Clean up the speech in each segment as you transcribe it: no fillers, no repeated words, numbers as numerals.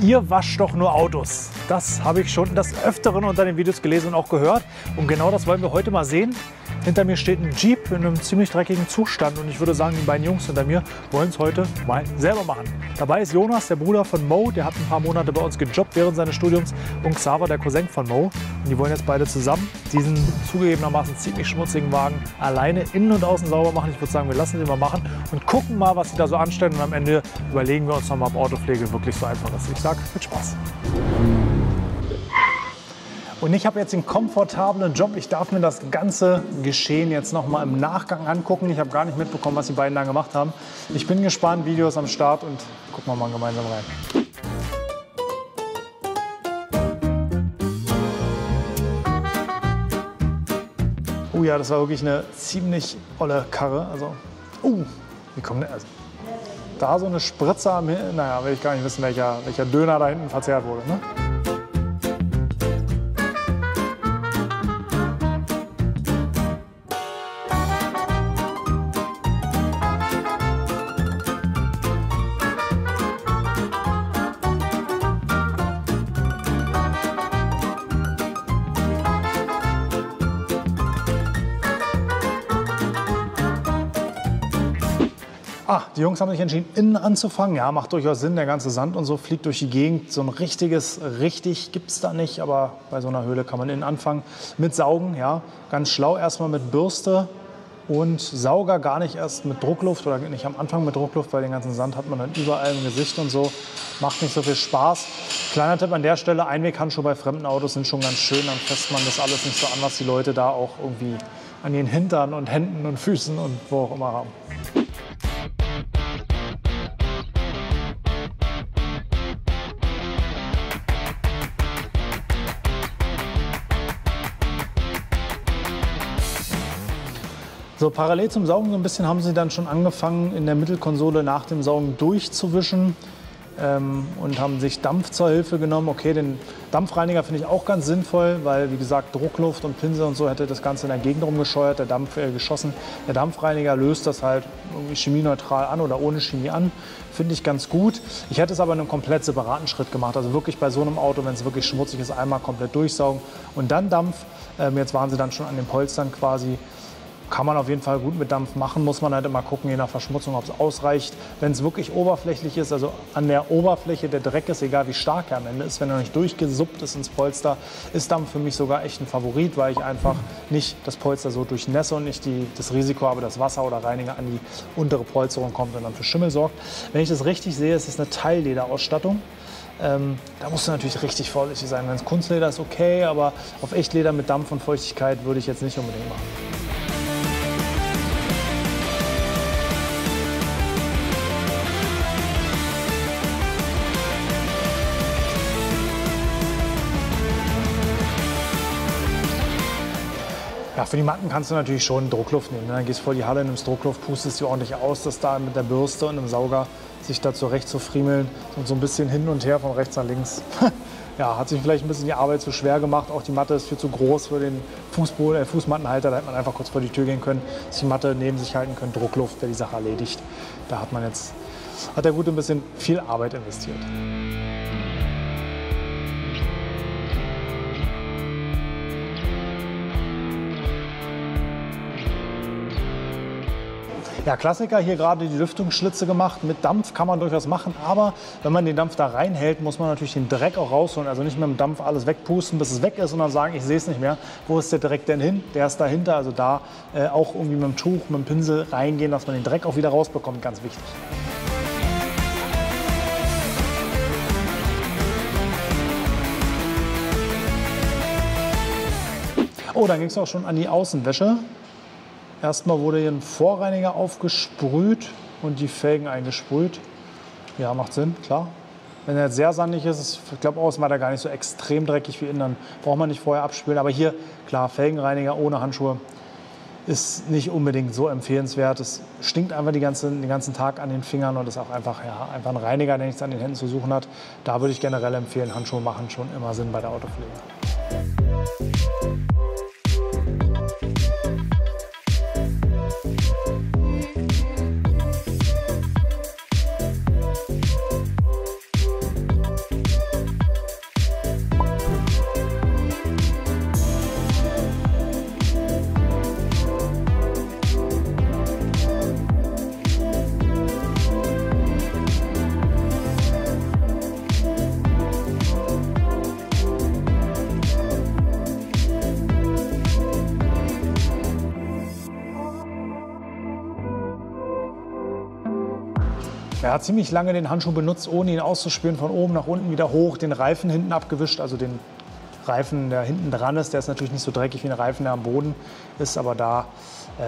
Ihr wascht doch nur Autos. Das habe ich schon des Öfteren unter den Videos gelesen und auch gehört. Und genau das wollen wir heute mal sehen. Hinter mir steht ein Jeep in einem ziemlich dreckigen Zustand. Und ich würde sagen, die beiden Jungs hinter mir wollen es heute mal selber machen. Dabei ist Jonas, der Bruder von Mo. Der hat ein paar Monate bei uns gejobbt während seines Studiums. Und Xaver, der Cousin von Mo. Und die wollen jetzt beide zusammen diesen zugegebenermaßen ziemlich schmutzigen Wagen alleine innen und außen sauber machen. Ich würde sagen, wir lassen sie mal machen und gucken mal, was sie da so anstellen. Und am Ende überlegen wir uns noch mal, ob Autopflege wirklich so einfach ist. Ich sage, viel Spaß. Und ich habe jetzt den komfortablen Job. Ich darf mir das ganze Geschehen jetzt noch mal im Nachgang angucken. Ich habe gar nicht mitbekommen, was die beiden da gemacht haben. Ich bin gespannt, Videos am Start und gucken wir mal gemeinsam rein. Oh ja, das war wirklich eine ziemlich olle Karre. Also, wie kommt der? Also, da so eine Spritze am Himmel. Naja, will ich gar nicht wissen, welcher Döner da hinten verzehrt wurde. Ne? Die Jungs haben sich entschieden, innen anzufangen. Ja, macht durchaus Sinn, der ganze Sand und so fliegt durch die Gegend. So ein richtiges richtig gibt es da nicht, aber bei so einer Höhle kann man innen anfangen. Mit Saugen, ja, ganz schlau. Erstmal mit Bürste und Sauger, gar nicht erst mit Druckluft oder nicht am Anfang mit Druckluft, weil den ganzen Sand hat man dann überall im Gesicht und so. Macht nicht so viel Spaß. Kleiner Tipp an der Stelle, Einweghandschuhe bei fremden Autos sind schon ganz schön. Dann fasst man das alles nicht so an, was die Leute da auch irgendwie an den Hintern und Händen und Füßen und wo auch immer haben. So, parallel zum Saugen so ein bisschen haben sie dann schon angefangen, in der Mittelkonsole nach dem Saugen durchzuwischen und haben sich Dampf zur Hilfe genommen. Okay, den Dampfreiniger finde ich auch ganz sinnvoll, weil, wie gesagt, Druckluft und Pinsel und so hätte das Ganze in der Gegend rumgescheuert, der Dampf geschossen. Der Dampfreiniger löst das halt irgendwie chemieneutral an oder ohne Chemie an. Finde ich ganz gut. Ich hätte es aber in einem komplett separaten Schritt gemacht. Also wirklich bei so einem Auto, wenn es wirklich schmutzig ist, einmal komplett durchsaugen und dann Dampf. Jetzt waren sie dann schon an den Polstern quasi. Kann man auf jeden Fall gut mit Dampf machen, muss man halt immer gucken, je nach Verschmutzung, ob es ausreicht. Wenn es wirklich oberflächlich ist, also an der Oberfläche der Dreck ist, egal wie stark er am Ende ist, wenn er noch nicht durchgesuppt ist ins Polster, ist Dampf für mich sogar echt ein Favorit, weil ich einfach nicht das Polster so durchnässe und nicht das Risiko habe, dass Wasser oder Reiniger an die untere Polsterung kommt und dann für Schimmel sorgt. Wenn ich das richtig sehe, ist es eine Teilllederausstattung. Da musst du natürlich richtig vorsichtig sein. Wenn es Kunstleder ist, okay, aber auf Echtleder mit Dampf und Feuchtigkeit würde ich jetzt nicht unbedingt machen. Ja, für die Matten kannst du natürlich schon Druckluft nehmen. Dann gehst du vor die Halle, nimmst Druckluft, pustest die ordentlich aus, dass da mit der Bürste und dem Sauger sich da zurecht zu friemeln und so ein bisschen hin und her von rechts nach links. Ja, hat sich vielleicht ein bisschen die Arbeit zu schwer gemacht. Auch die Matte ist viel zu groß für den Fußmattenhalter. Da hätte man einfach kurz vor die Tür gehen können, sich die Matte neben sich halten können. Druckluft wäre die Sache erledigt. Da hat der Gute ein bisschen viel Arbeit investiert. Ja, Klassiker, hier gerade die Lüftungsschlitze gemacht. Mit Dampf kann man durchaus machen, aber wenn man den Dampf da reinhält, muss man natürlich den Dreck auch rausholen. Also nicht mit dem Dampf alles wegpusten, bis es weg ist und dann sagen, ich sehe es nicht mehr. Wo ist der Dreck denn hin? Der ist dahinter, also da auch irgendwie mit dem Tuch, mit dem Pinsel reingehen, dass man den Dreck auch wieder rausbekommt, ganz wichtig. Oh, dann ging es auch schon an die Außenwäsche. Erstmal wurde hier ein Vorreiniger aufgesprüht und die Felgen eingesprüht. Ja, macht Sinn, klar. Wenn er jetzt sehr sandig ist, ich glaube, außen war der gar nicht so extrem dreckig wie innen, dann braucht man nicht vorher abspülen. Aber hier, klar, Felgenreiniger ohne Handschuhe ist nicht unbedingt so empfehlenswert. Es stinkt einfach den ganzen Tag an den Fingern und ist auch einfach ein Reiniger, der nichts an den Händen zu suchen hat. Da würde ich generell empfehlen, Handschuhe machen schon immer Sinn bei der Autopflege. Er hat ziemlich lange den Handschuh benutzt, ohne ihn auszuspüren, von oben nach unten wieder hoch, den Reifen hinten abgewischt, also den Reifen, der hinten dran ist, der ist natürlich nicht so dreckig wie ein Reifen, der am Boden ist, aber da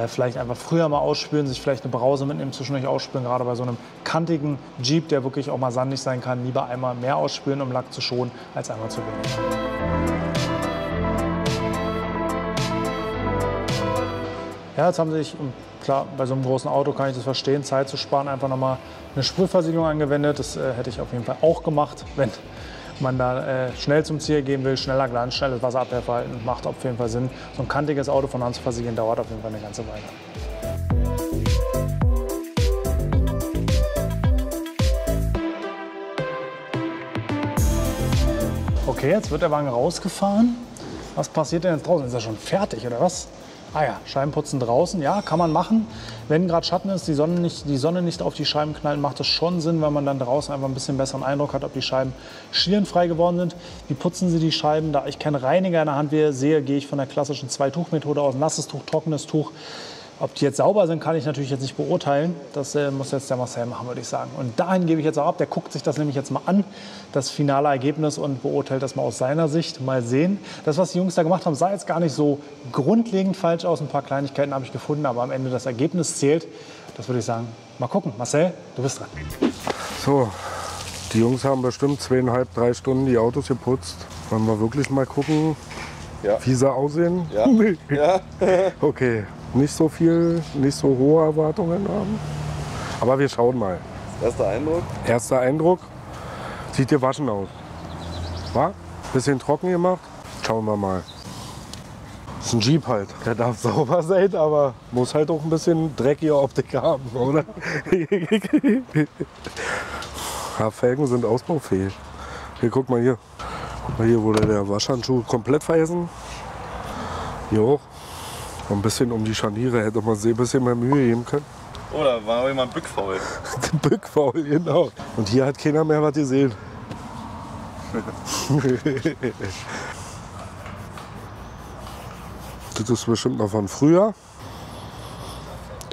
vielleicht einfach früher mal ausspülen, sich vielleicht eine Brause mitnehmen, zwischendurch ausspülen, gerade bei so einem kantigen Jeep, der wirklich auch mal sandig sein kann, lieber einmal mehr ausspülen, um Lack zu schonen, als einmal zu wenig. Ja, jetzt haben sie sich, klar, bei so einem großen Auto kann ich das verstehen, Zeit zu sparen, einfach nochmal eine Sprühversiegelung angewendet. Das hätte ich auf jeden Fall auch gemacht, wenn man da schnell zum Ziel gehen will, schneller Glanz, schnelles Wasserabwehrverhalten, macht auf jeden Fall Sinn. So ein kantiges Auto von Hand zu versiegeln dauert auf jeden Fall eine ganze Weile. Okay, jetzt wird der Wagen rausgefahren. Was passiert denn jetzt draußen? Ist er schon fertig oder was? Ah ja, Scheibenputzen draußen, ja, kann man machen. Wenn gerade Schatten ist, die Sonne nicht auf die Scheiben knallt, macht das schon Sinn, weil man dann draußen einfach ein bisschen besseren Eindruck hat, ob die Scheiben schierenfrei geworden sind. Wie putzen Sie die Scheiben? Da ich keinen Reiniger in der Hand sehe, gehe ich von der klassischen Zwei-Tuch-Methode aus. Nasses Tuch, trockenes Tuch. Ob die jetzt sauber sind, kann ich natürlich jetzt nicht beurteilen. Das muss jetzt der Marcel machen, würde ich sagen. Und dahin gebe ich jetzt auch ab. Der guckt sich das nämlich jetzt mal an, das finale Ergebnis, und beurteilt das mal aus seiner Sicht. Mal sehen. Das, was die Jungs da gemacht haben, sah jetzt gar nicht so grundlegend falsch aus. Ein paar Kleinigkeiten habe ich gefunden, aber am Ende das Ergebnis zählt. Das würde ich sagen. Mal gucken. Marcel, du bist dran. So, die Jungs haben bestimmt 2,5, 3 Stunden die Autos geputzt. Wollen wir wirklich mal gucken, wie sie aussehen? Ja. Ja. Okay. Nicht so viel, nicht so hohe Erwartungen haben. Aber wir schauen mal. Erster Eindruck? Erster Eindruck. Sieht gewaschen aus. War? Bisschen trocken gemacht. Schauen wir mal. Ist ein Jeep halt. Der darf sauber sein, aber muss halt auch ein bisschen dreckige Optik haben, oder? Ja, Felgen sind ausbaufähig. Hier, guck mal hier. Guck mal, hier wurde der Waschhandschuh komplett veressen. Hier auch. Ein bisschen um die Scharniere hätte man sich ein bisschen mehr Mühe geben können. Oh, da war jemand bückfaul. Bückfaul, genau. Und hier hat keiner mehr was gesehen. Das ist bestimmt noch von früher.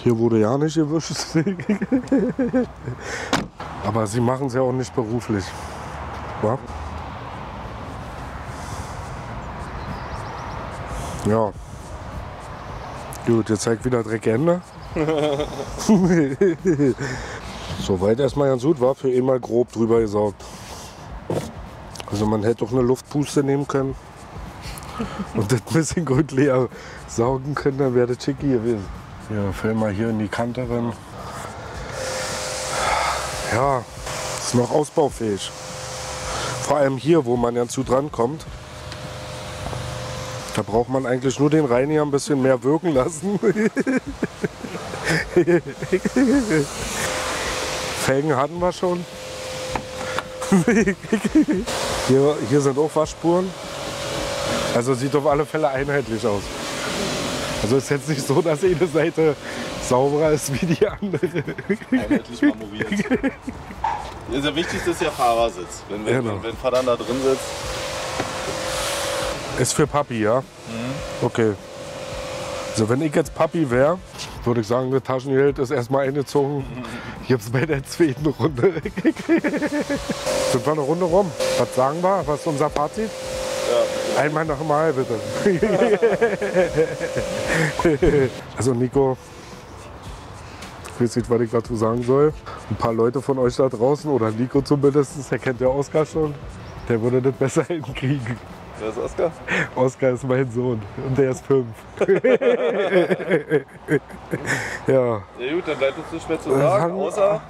Hier wurde ja nicht gewischt. Aber sie machen es ja auch nicht beruflich. Ja? Ja. Gut, jetzt zeigt wieder Dreckende. Soweit erstmal ganz gut, war für ihn mal grob drüber gesaugt. Also man hätte auch eine Luftpuste nehmen können und das ein bisschen gut leer saugen können, dann wäre das schicki gewesen. Ja, film mal hier in die Kante rein. Ja, ist noch ausbaufähig. Vor allem hier, wo man ja zu dran kommt. Da braucht man eigentlich nur den Reiniger ein bisschen mehr wirken lassen. Felgen hatten wir schon. Hier sind auch Waschspuren. Also sieht auf alle Fälle einheitlich aus. Also ist jetzt nicht so, dass eine Seite sauberer ist wie die andere. Einheitlich marmoriert. Das Wichtigste ist ja Fahrersitz. Wenn Vater da drin sitzt. Ist für Papi, ja? Okay. Also wenn ich jetzt Papi wäre, würde ich sagen, das Taschengeld ist erstmal eingezogen. Jetzt bei der zweiten Runde. Sind wir eine Runde rum? Was sagen wir? Was ist unser Fazit? Ja. Einmal noch mal, bitte. Also Nico, ich weiß nicht, was ich dazu sagen soll. Ein paar Leute von euch da draußen, oder Nico zumindest, der kennt ja Oskar schon, der würde das besser hinkriegen. Wer ist Oskar? Oskar ist mein Sohn und der ist 5. Ja. Ja gut, dann bleibt uns nicht mehr zu sagen, außer...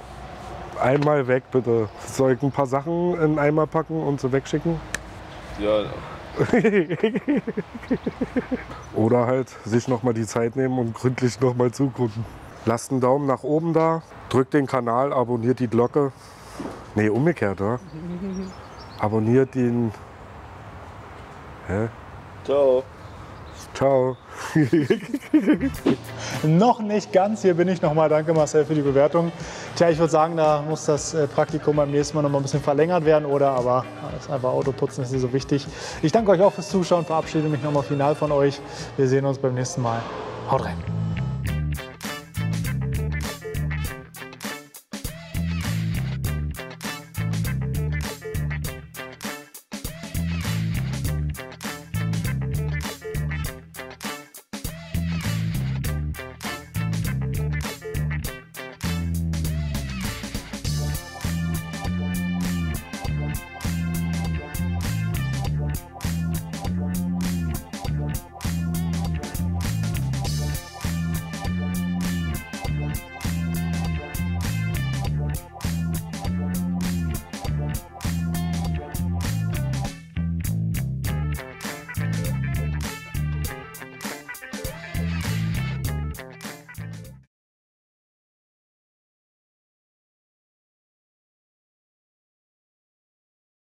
Einmal weg, bitte. Soll ich ein paar Sachen in einen Eimer packen und sie wegschicken? Ja. Oder halt sich noch mal die Zeit nehmen und gründlich noch mal zugucken. Lasst einen Daumen nach oben da, drückt den Kanal, abonniert die Glocke. Nee, umgekehrt, oder? Abonniert den... Hä? Ciao. Ciao. Noch nicht ganz, hier bin ich noch mal. Danke Marcel für die Bewertung. Tja, ich würde sagen, da muss das Praktikum beim nächsten Mal noch mal ein bisschen verlängert werden, oder? Aber das ist einfach Autoputzen, ist nicht so wichtig. Ich danke euch auch fürs Zuschauen, verabschiede mich noch mal final von euch. Wir sehen uns beim nächsten Mal. Haut rein.